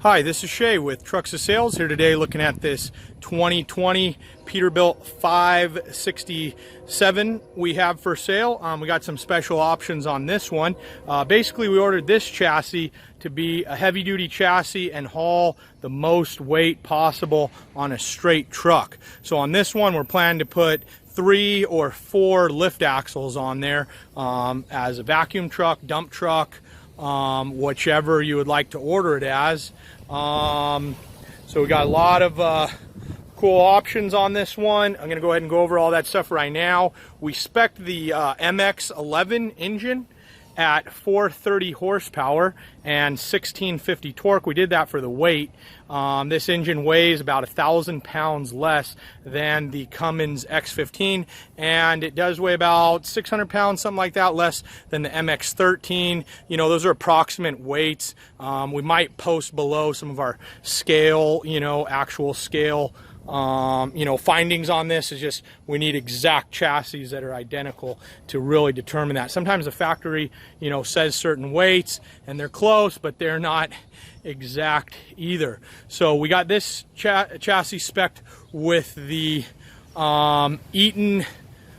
Hi, this is Shay with Trucks to Sales here today looking at this 2020 Peterbilt 567 we have for sale. We got some special options on this one. Basically, we ordered this chassis to be a heavy-duty chassis and haul the most weight possible on a straight truck. So on this one, we're planning to put 3 or 4 lift axles on there as a vacuum truck, dump truck, whichever you would like to order it as. So we got a lot of cool options on this one. I'm going to go ahead and go over all that stuff right now. We spec'd the MX-11 engine at 430 horsepower and 1650 torque. We did that for the weight. This engine weighs about 1,000 pounds less than the Cummins X15, and it does weigh about 600 pounds, something like that, less than the MX13. You know, those are approximate weights. We might post below some of our scale, actual scale findings on this. Is just we need exact chassis that are identical to really determine that. Sometimes the factory, says certain weights and they're close, but they're not exact either. So we got this chassis spec'd with the Eaton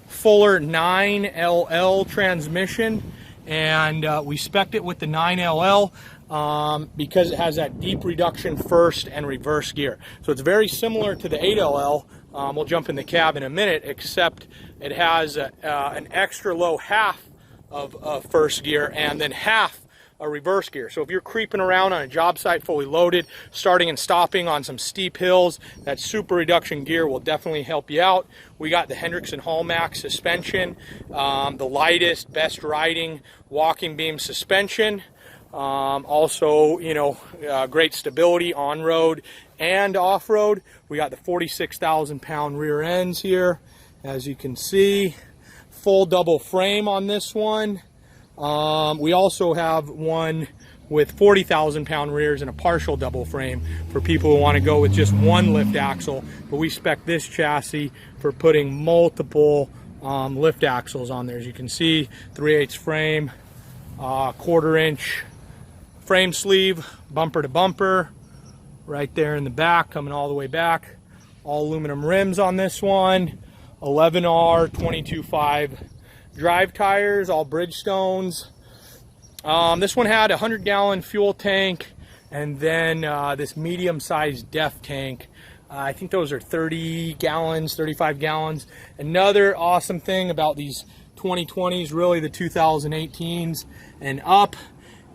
Fuller 9LL transmission, and we spec'd it with the 9LL because it has that deep reduction first and reverse gear. So it's very similar to the 8LL. We'll jump in the cab in a minute, except it has an extra low half of first gear and then half a reverse gear. So if you're creeping around on a job site fully loaded, starting and stopping on some steep hills, that super reduction gear will definitely help you out. We got the Hendrickson Hallmax suspension, the lightest, best riding walking beam suspension. Also, great stability on road and off road. We got the 46,000 pound rear ends here, as you can see. Full double frame on this one. We also have one with 40,000 pound rears and a partial double frame for people who want to go with just one lift axle. But we spec this chassis for putting multiple lift axles on there. As you can see, 3/8 frame, 1/4 inch frame sleeve, bumper to bumper, right there in the back, coming all the way back. All aluminum rims on this one, 11R 22.5 drive tires, all Bridgestones. This one had a 100-gallon fuel tank, and then this medium-sized DEF tank. I think those are 30 gallons, 35 gallons. Another awesome thing about these 2020s, really the 2018s and up,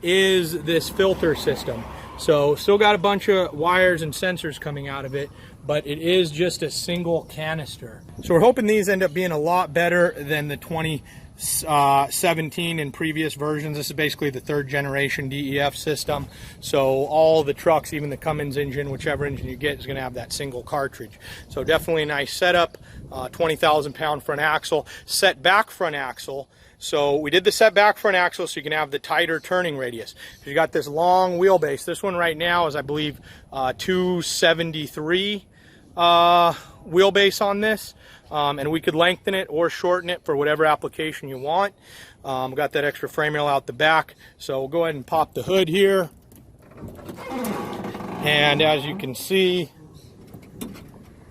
is this filter system. So still got a bunch of wires and sensors coming out of it, but it is just a single canister. So we're hoping these end up being a lot better than the 2017 and previous versions. This is basically the 3rd generation DEF system. So all the trucks, even the Cummins engine, whichever engine you get, is going to have that single cartridge. So definitely a nice setup. 20,000 pound front axle, set back front axle. So we did the set back front axle so you can have the tighter turning radius. You got this long wheelbase. This one right now is, I believe, 273 wheelbase on this. And we could lengthen it or shorten it for whatever application you want. Got that extra frame rail out the back. So we'll go ahead and pop the hood here. And as you can see,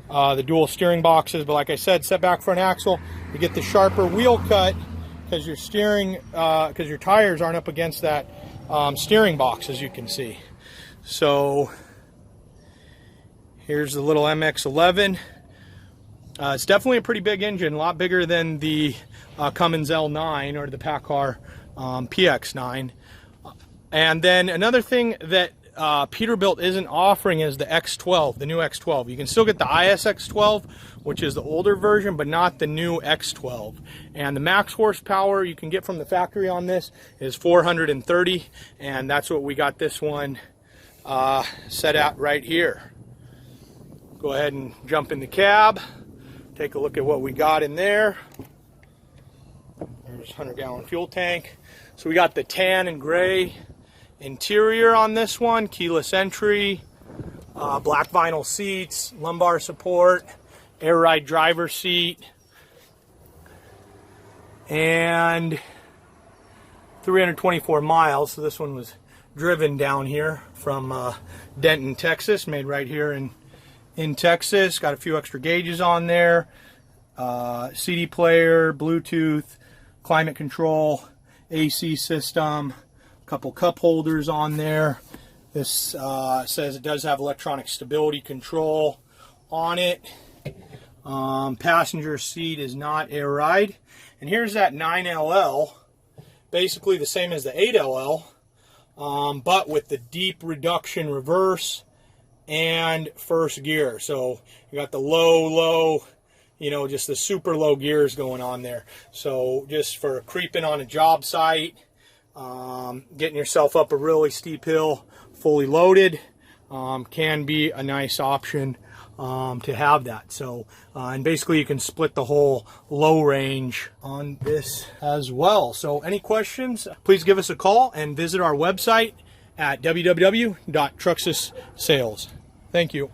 the dual steering boxes. But like I said, set back front axle, you get the sharper wheel cut because your your tires aren't up against that steering box, as you can see. So here's the little MX-11. It's definitely a pretty big engine, a lot bigger than the Cummins L9 or the PACCAR PX9. And then another thing that Peterbilt isn't offering is the X12, the new X12. You can still get the ISX12, which is the older version, but not the new X12. And the max horsepower you can get from the factory on this is 430, and that's what we got this one set at right here. Go ahead and jump in the cab, take a look at what we got in there. There's a 100-gallon fuel tank. So we got the tan and gray interior on this one, keyless entry, black vinyl seats, lumbar support, air ride driver seat, and 324 miles. So this one was driven down here from Denton, Texas, made right here in Texas. Got a few extra gauges on there, CD player, Bluetooth, climate control, AC system, a couple cup holders on there. This says it does have electronic stability control on it. Passenger seat is not air ride. And here's that 9LL, basically the same as the 8LL, but with the deep reduction reverse and first gear. So you got the low, you know, just the super low gears going on there. So just for creeping on a job site, getting yourself up a really steep hill, fully loaded, can be a nice option to have that. So and basically you can split the whole low range on this as well. So any questions, please give us a call and visit our website at www.truxussales. Thank you.